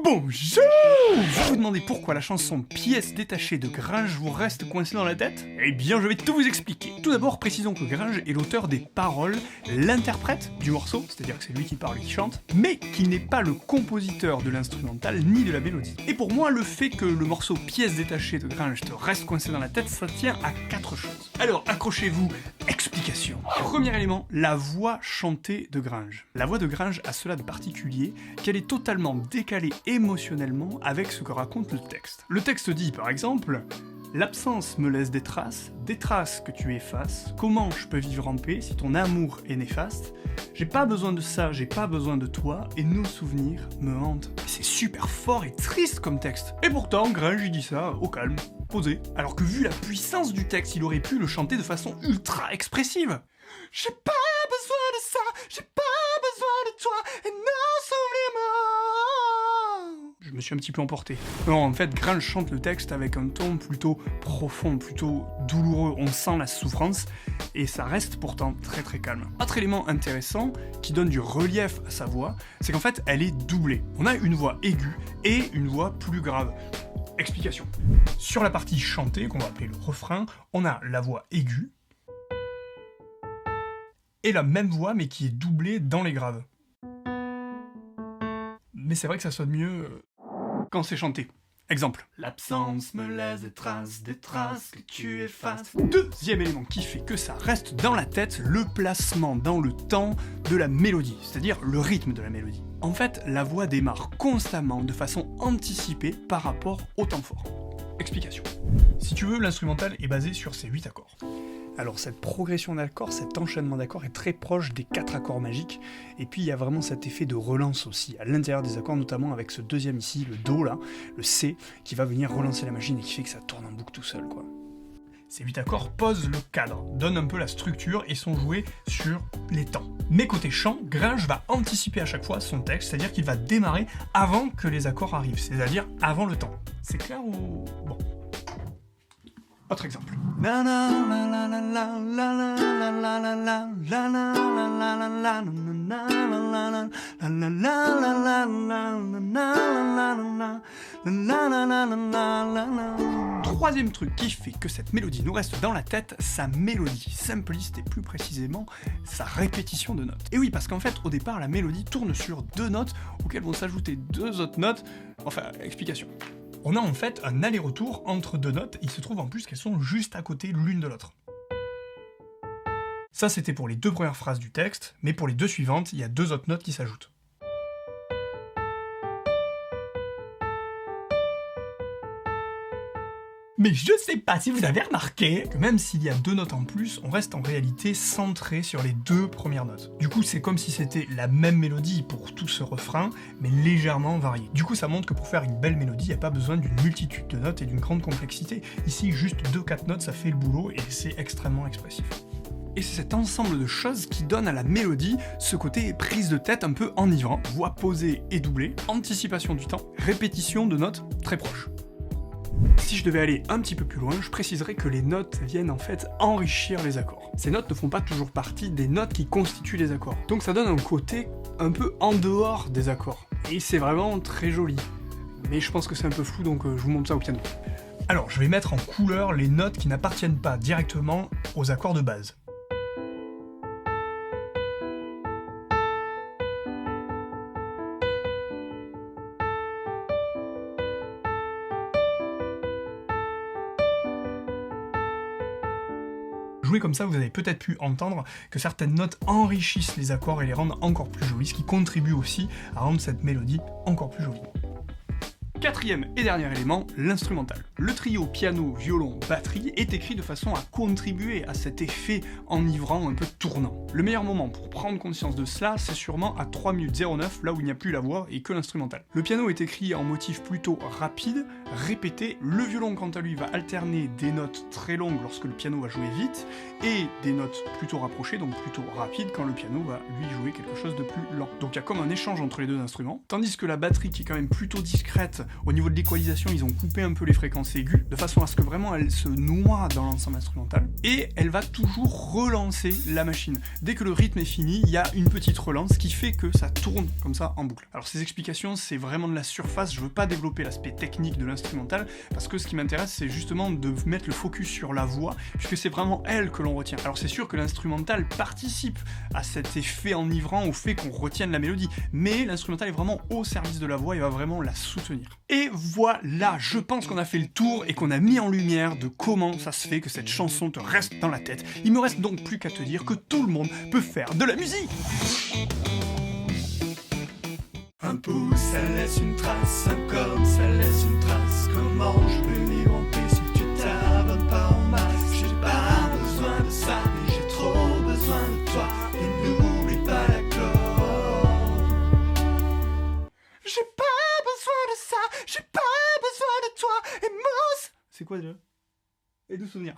Bonjour! Vous vous demandez pourquoi la chanson Pièces détachées de Gringe vous reste coincée dans la tête? Eh bien, je vais tout vous expliquer. Tout d'abord, précisons que Gringe est l'auteur des paroles, l'interprète du morceau, c'est-à-dire que c'est lui qui parle et qui chante, mais qui n'est pas le compositeur de l'instrumental ni de la mélodie. Et pour moi, le fait que le morceau Pièces détachées de Gringe te reste coincé dans la tête, ça tient à 4 choses. Alors, accrochez-vous, explication. Premier élément, la voix chantée de Gringe. La voix de Gringe a cela de particulier qu'elle est totalement décalée émotionnellement avec ce que raconte le texte. Le texte dit par exemple « L'absence me laisse des traces que tu effaces, comment je peux vivre en paix si ton amour est néfaste? J'ai pas besoin de ça, j'ai pas besoin de toi, et nos souvenirs me hantent. » C'est super fort et triste comme texte. Et pourtant, Gringe il dit ça au calme, posé. Alors que vu la puissance du texte, il aurait pu le chanter de façon ultra expressive. J'ai pas besoin de ça, j'ai pas besoin de toi, et nos souvenirs me hantent. Je me suis un petit peu emporté. Non, en fait, Gringe chante le texte avec un ton plutôt profond, plutôt douloureux. On sent la souffrance, et ça reste pourtant très très calme. Autre élément intéressant, qui donne du relief à sa voix, c'est qu'en fait, elle est doublée. On a une voix aiguë et une voix plus grave. Explication. Sur la partie chantée, qu'on va appeler le refrain, on a la voix aiguë, et la même voix, mais qui est doublée dans les graves. Mais c'est vrai que ça sonne mieux quand c'est chanté. Exemple. L'absence me laisse des traces que tu effaces. Deuxième élément qui fait que ça reste dans la tête, le placement dans le temps de la mélodie, c'est-à-dire le rythme de la mélodie. En fait, la voix démarre constamment de façon anticipée par rapport au temps fort. Explication. Si tu veux, l'instrumental est basé sur ces 8 accords. Alors cette progression d'accords, cet enchaînement d'accords est très proche des 4 accords magiques, et puis il y a vraiment cet effet de relance aussi, à l'intérieur des accords, notamment avec ce deuxième ici, le Do là, le C, qui va venir relancer la machine et qui fait que ça tourne en boucle tout seul, quoi. Ces 8 accords posent le cadre, donnent un peu la structure et sont joués sur les temps. Mais côté chant, Gringe va anticiper à chaque fois son texte, c'est-à-dire qu'il va démarrer avant que les accords arrivent, c'est-à-dire avant le temps. C'est clair ou... Bon. Autre exemple. Troisième truc qui fait que cette mélodie nous reste dans la tête, sa mélodie simpliste et plus précisément sa répétition de notes. Et oui, parce qu'en fait, au départ, la mélodie tourne sur 2 notes auxquelles vont s'ajouter 2 autres notes. Enfin, explication. On a en fait un aller-retour entre 2 notes, il se trouve en plus qu'elles sont juste à côté l'une de l'autre. Ça c'était pour les 2 premières phrases du texte, mais pour les 2 suivantes, il y a 2 autres notes qui s'ajoutent. Mais je sais pas si vous avez remarqué que même s'il y a 2 notes en plus, on reste en réalité centré sur les 2 premières notes. Du coup, c'est comme si c'était la même mélodie pour tout ce refrain, mais légèrement variée. Du coup, ça montre que pour faire une belle mélodie, il n'y a pas besoin d'une multitude de notes et d'une grande complexité. Ici, juste 2-4 notes, ça fait le boulot et c'est extrêmement expressif. Et c'est cet ensemble de choses qui donne à la mélodie ce côté prise de tête un peu enivrant, voix posée et doublée, anticipation du temps, répétition de notes très proches. Si je devais aller un petit peu plus loin, je préciserais que les notes viennent en fait enrichir les accords. Ces notes ne font pas toujours partie des notes qui constituent les accords. Donc ça donne un côté un peu en dehors des accords. Et c'est vraiment très joli. Mais je pense que c'est un peu flou, donc je vous montre ça au piano. Alors, je vais mettre en couleur les notes qui n'appartiennent pas directement aux accords de base. Jouer comme ça, vous avez peut-être pu entendre que certaines notes enrichissent les accords et les rendent encore plus jolis, ce qui contribue aussi à rendre cette mélodie encore plus jolie. Quatrième et dernier élément, l'instrumental. Le trio piano, violon, batterie est écrit de façon à contribuer à cet effet enivrant un peu tournant. Le meilleur moment pour prendre conscience de cela, c'est sûrement à 3 minutes 09, là où il n'y a plus la voix et que l'instrumental. Le piano est écrit en motif plutôt rapide, répété, le violon quant à lui va alterner des notes très longues lorsque le piano va jouer vite, et des notes plutôt rapprochées, donc plutôt rapides, quand le piano va lui jouer quelque chose de plus lent. Donc il y a comme un échange entre les 2 instruments, tandis que la batterie qui est quand même plutôt discrète, Au niveau de l'équalisation, ils ont coupé un peu les fréquences aiguës, de façon à ce que vraiment elle se noie dans l'ensemble instrumental. Et elle va toujours relancer la machine. Dès que le rythme est fini, il y a une petite relance qui fait que ça tourne comme ça en boucle. Alors ces explications, c'est vraiment de la surface, je veux pas développer l'aspect technique de l'instrumental, parce que ce qui m'intéresse, c'est justement de mettre le focus sur la voix, puisque c'est vraiment elle que l'on retient. Alors c'est sûr que l'instrumental participe à cet effet enivrant, au fait qu'on retienne la mélodie, mais l'instrumental est vraiment au service de la voix et va vraiment la soutenir. Et voilà, je pense qu'on a fait le tour et qu'on a mis en lumière de comment ça se fait que cette chanson te reste dans la tête. Il me reste donc plus qu'à te dire que tout le monde peut faire de la musique. Un pouce, ça laisse une trace, un com, ça laisse une trace. Comment je peux vivre en paix si tu t'abonnes pas en masse? J'ai pas besoin de ça, mais j'ai trop besoin de toi. Et n'oublie pas la cloche. J'ai pas besoin de ça, j'ai pas besoin de toi, et Mousse. C'est quoi déjà? Et de souvenirs.